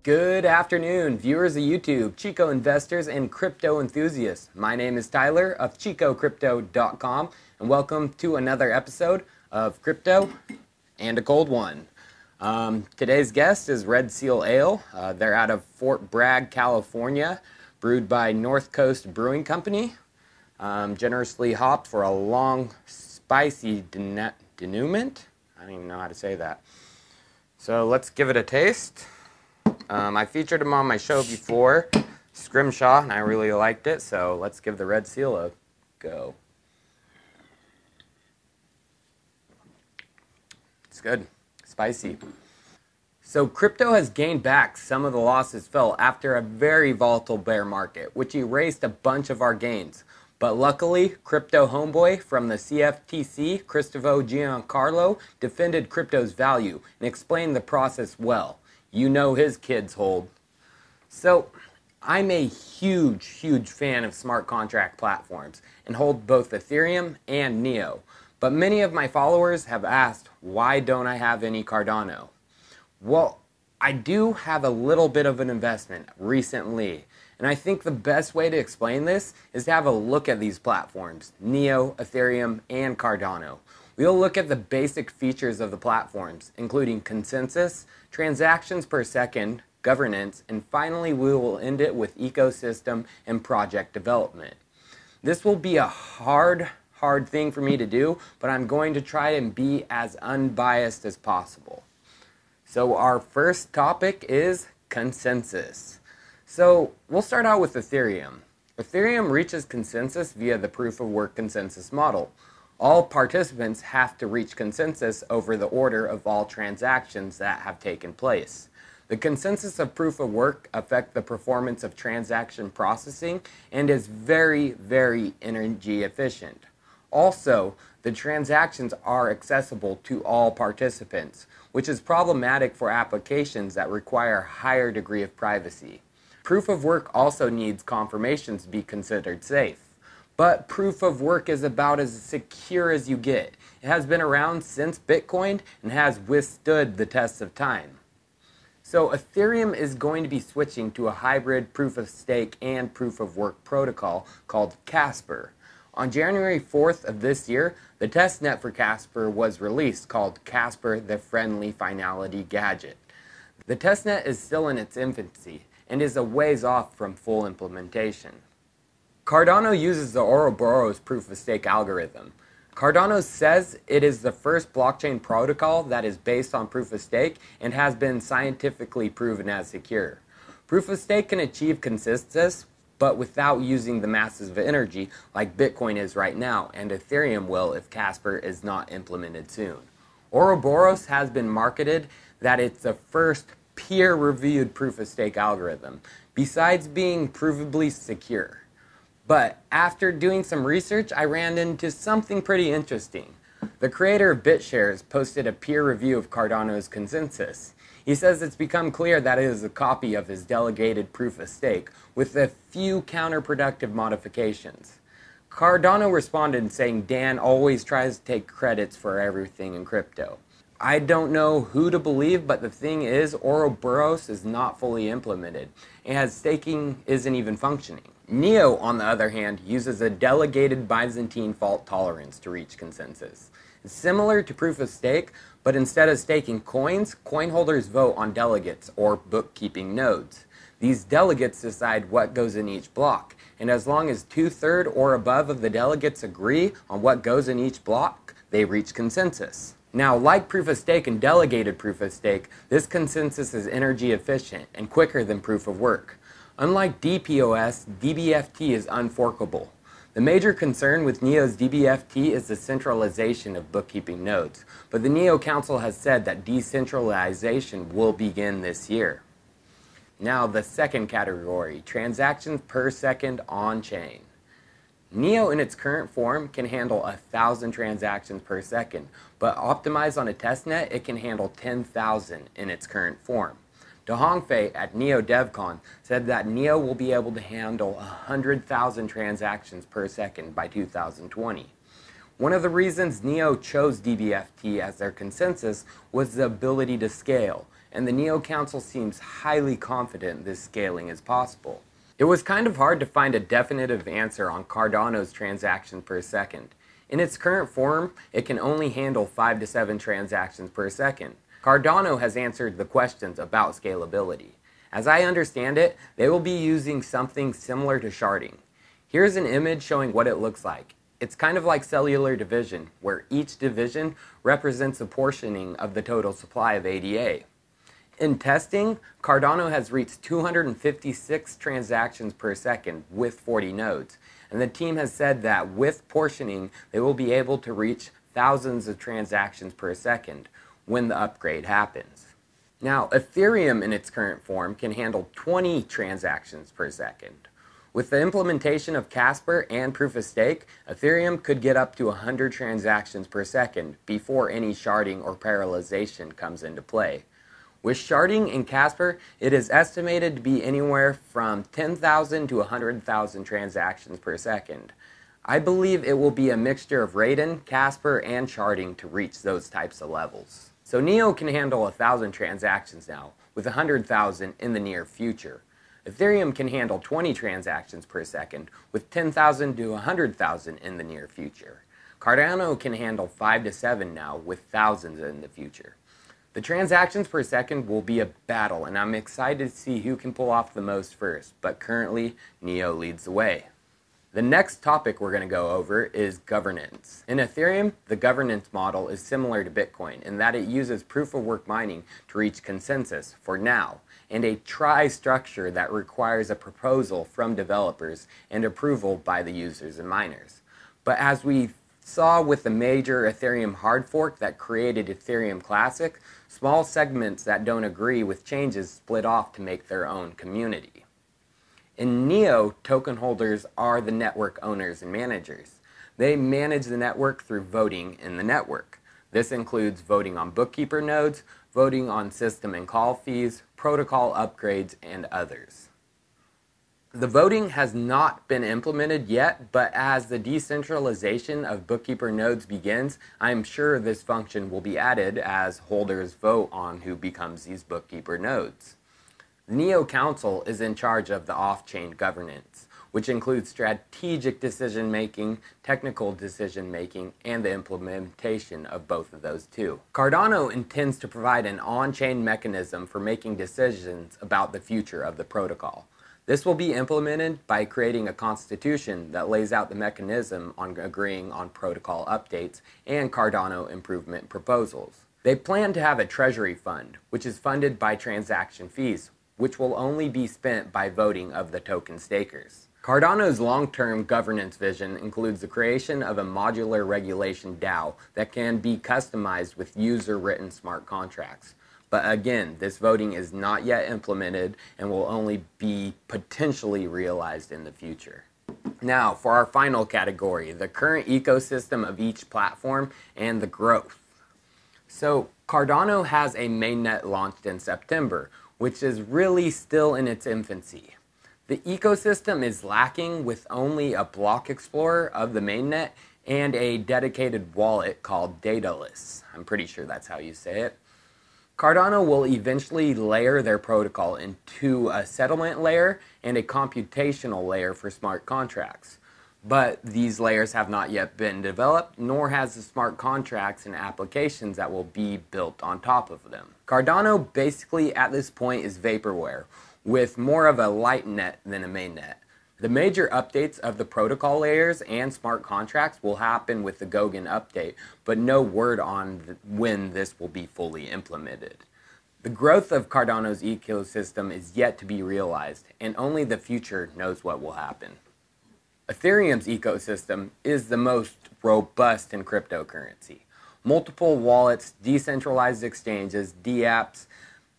Good afternoon, viewers of YouTube, Chico investors, and crypto enthusiasts. My name is Tyler of ChicoCrypto.com, and welcome to another episode of Crypto and a Cold One. Today's guest is Red Seal Ale. They're out of Fort Bragg, California, brewed by North Coast Brewing Company. Generously hopped for a long, spicy denouement. I don't even know how to say that. So let's give it a taste. I featured him on my show before, Scrimshaw, and I really liked it, so let's give the Red Seal a go. It's good. Spicy. So crypto has gained back some of the losses felt after a very volatile bear market, which erased a bunch of our gains. But luckily, crypto homeboy from the CFTC, Christopher Giancarlo, defended crypto's value and explained the process well. You know his kids hold. So, I'm a huge fan of smart contract platforms and hold both Ethereum and Neo. But many of my followers have asked, why don't I have any Cardano? Well, I do have a little bit of an investment recently. And I think the best way to explain this is to have a look at these platforms, Neo, Ethereum, and Cardano. We'll look at the basic features of the platforms, including consensus, transactions per second, governance, and finally we will end it with ecosystem and project development. This will be a hard thing for me to do, but I'm going to try and be as unbiased as possible. So our first topic is consensus. So we'll start out with Ethereum. Ethereum reaches consensus via the proof of work consensus model. All participants have to reach consensus over the order of all transactions that have taken place. The consensus of proof of work affects the performance of transaction processing and is very energy efficient. Also, the transactions are accessible to all participants, which is problematic for applications that require a higher degree of privacy. Proof of work also needs confirmations to be considered safe. But proof of work is about as secure as you get. It has been around since Bitcoin and has withstood the test of time. So Ethereum is going to be switching to a hybrid proof of stake and proof of work protocol called Casper. On January 4th of this year, the testnet for Casper was released called Casper the Friendly Finality Gadget. The testnet is still in its infancy and is a ways off from full implementation. Cardano uses the Ouroboros proof-of-stake algorithm. Cardano says it is the first blockchain protocol that is based on proof-of-stake and has been scientifically proven as secure. Proof-of-stake can achieve consensus, but without using the massive energy like Bitcoin is right now, and Ethereum will if Casper is not implemented soon. Ouroboros has been marketed that it's the first peer-reviewed proof-of-stake algorithm, besides being provably secure. But after doing some research, I ran into something pretty interesting. The creator of BitShares posted a peer review of Cardano's consensus. He says it's become clear that it is a copy of his delegated proof of stake with a few counterproductive modifications. Cardano responded saying Dan always tries to take credits for everything in crypto. I don't know who to believe, but the thing is, Ouroboros is not fully implemented, and staking isn't even functioning. Neo, on the other hand, uses a delegated Byzantine fault tolerance to reach consensus. It's similar to proof of stake, but instead of staking coins, coin holders vote on delegates or bookkeeping nodes. These delegates decide what goes in each block, and as long as 2/3 or above of the delegates agree on what goes in each block, they reach consensus. Now, like proof of stake and delegated proof of stake, this consensus is energy efficient and quicker than proof of work. Unlike DPoS, DBFT is unforkable. The major concern with Neo's DBFT is the centralization of bookkeeping nodes, but the Neo Council has said that decentralization will begin this year. Now, the second category, transactions per second on-chain. Neo in its current form can handle 1,000 transactions per second, but optimized on a testnet, it can handle 10,000 in its current form. Dahongfei at Neo DevCon said that Neo will be able to handle 100,000 transactions per second by 2020. One of the reasons Neo chose DBFT as their consensus was the ability to scale, and the NEO Council seems highly confident this scaling is possible. It was kind of hard to find a definitive answer on Cardano's transactions per second. In its current form, it can only handle 5 to 7 transactions per second. Cardano has answered the questions about scalability. As I understand it, they will be using something similar to sharding. Here's an image showing what it looks like. It's kind of like cellular division, where each division represents a portioning of the total supply of ADA. In testing, Cardano has reached 256 transactions per second with 40 nodes, and the team has said that with portioning, they will be able to reach thousands of transactions per second when the upgrade happens. Now, Ethereum in its current form can handle 20 transactions per second. With the implementation of Casper and Proof of Stake, Ethereum could get up to 100 transactions per second before any sharding or parallelization comes into play. With sharding in Casper, it is estimated to be anywhere from 10,000 to 100,000 transactions per second. I believe it will be a mixture of Raiden, Casper, and sharding to reach those types of levels. So NEO can handle 1,000 transactions now, with 100,000 in the near future. Ethereum can handle 20 transactions per second, with 10,000 to 100,000 in the near future. Cardano can handle 5 to 7 now, with thousands in the future. The transactions per second will be a battle, and I'm excited to see who can pull off the most first, but currently, NEO leads the way. The next topic we're going to go over is governance. In Ethereum, the governance model is similar to Bitcoin in that it uses proof-of-work mining to reach consensus for now, and a tri-structure that requires a proposal from developers and approval by the users and miners. But as we saw with the major Ethereum hard fork that created Ethereum Classic, small segments that don't agree with changes split off to make their own community. In NEO, token holders are the network owners and managers. They manage the network through voting in the network. This includes voting on bookkeeper nodes, voting on system and call fees, protocol upgrades, and others. The voting has not been implemented yet, but as the decentralization of bookkeeper nodes begins, I'm sure this function will be added as holders vote on who becomes these bookkeeper nodes. The NEO Council is in charge of the off-chain governance, which includes strategic decision-making, technical decision-making, and the implementation of both of those too. Cardano intends to provide an on-chain mechanism for making decisions about the future of the protocol. This will be implemented by creating a constitution that lays out the mechanism on agreeing on protocol updates and Cardano improvement proposals. They plan to have a treasury fund, which is funded by transaction fees, which will only be spent by voting of the token stakers. Cardano's long-term governance vision includes the creation of a modular regulation DAO that can be customized with user-written smart contracts. But again, this voting is not yet implemented and will only be potentially realized in the future. Now, for our final category, the current ecosystem of each platform and the growth. So, Cardano has a mainnet launched in September, which is really still in its infancy. The ecosystem is lacking with only a block explorer of the mainnet and a dedicated wallet called Daedalus. I'm pretty sure that's how you say it. Cardano will eventually layer their protocol into a settlement layer and a computational layer for smart contracts. But these layers have not yet been developed, nor has the smart contracts and applications that will be built on top of them. Cardano basically at this point is vaporware, with more of a light net than a mainnet. The major updates of the protocol layers and smart contracts will happen with the Goguen update, but no word on when this will be fully implemented. The growth of Cardano's ecosystem is yet to be realized, and only the future knows what will happen. Ethereum's ecosystem is the most robust in cryptocurrency. Multiple wallets, decentralized exchanges, dApps,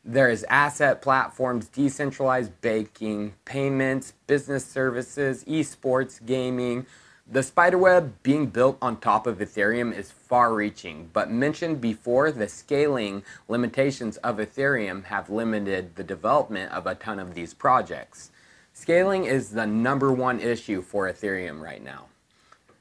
there is asset platforms, decentralized banking, payments, business services, esports, gaming. The spiderweb being built on top of Ethereum is far-reaching, but mentioned before, the scaling limitations of Ethereum have limited the development of a ton of these projects. Scaling is the #1 issue for Ethereum right now.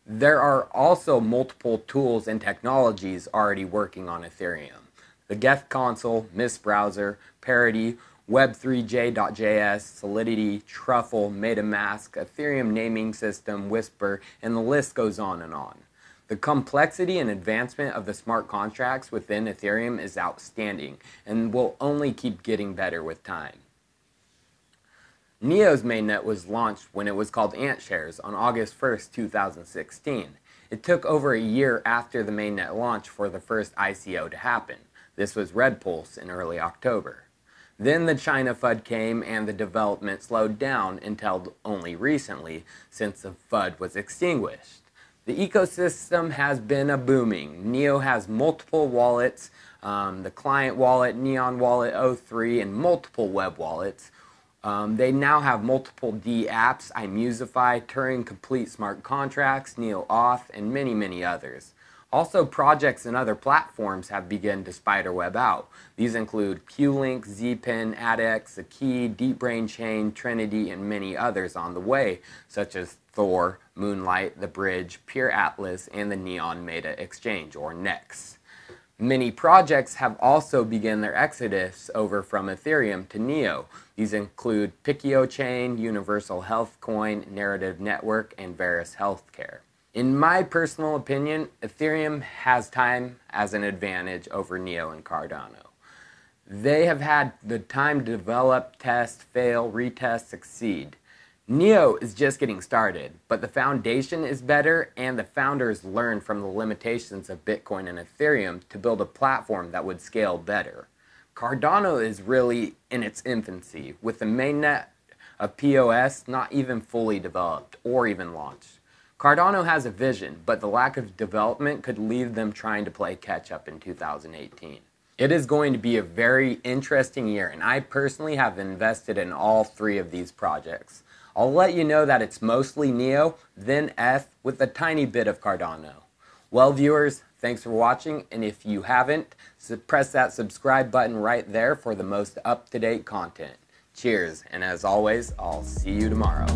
There are also multiple tools and technologies already working on Ethereum. The Geth console, Mist browser, Parity, Web3j.js, Solidity, Truffle, MetaMask, Ethereum naming system, Whisper, and the list goes on and on. The complexity and advancement of the smart contracts within Ethereum is outstanding and will only keep getting better with time. NEO's mainnet was launched when it was called AntShares on August 1st, 2016. It took over a year after the mainnet launch for the first ICO to happen. This was Red Pulse in early October. Then the China FUD came and the development slowed down until only recently, since the FUD was extinguished. The ecosystem has been booming. NEO has multiple wallets, the client wallet, Neon Wallet 03, and multiple web wallets. They now have multiple D apps, iMusify, Turing Complete Smart Contracts, NEOAuth, and many, many others. Also, projects and other platforms have begun to spiderweb out. These include QLink, Zpin, ADX, Akey, DeepBrain Chain, Trinity, and many others on the way, such as Thor, Moonlight, The Bridge, Pure Atlas, and the Neon Meta Exchange, or NEX. Many projects have also begun their exodus over from Ethereum to NEO. These include Piccio Chain, Universal Health Coin, Narrative Network, and Varus Healthcare. In my personal opinion, Ethereum has time as an advantage over NEO and Cardano. They have had the time to develop, test, fail, retest, succeed. NEO is just getting started, but the foundation is better and the founders learned from the limitations of Bitcoin and Ethereum to build a platform that would scale better. Cardano is really in its infancy, with the mainnet of POS not even fully developed or even launched. Cardano has a vision, but the lack of development could leave them trying to play catch-up in 2018. It is going to be a very interesting year, and I personally have invested in all three of these projects. I'll let you know that it's mostly NEO, then ETH, with a tiny bit of Cardano. Well, viewers, thanks for watching, and if you haven't, press that subscribe button right there for the most up-to-date content. Cheers, and as always, I'll see you tomorrow.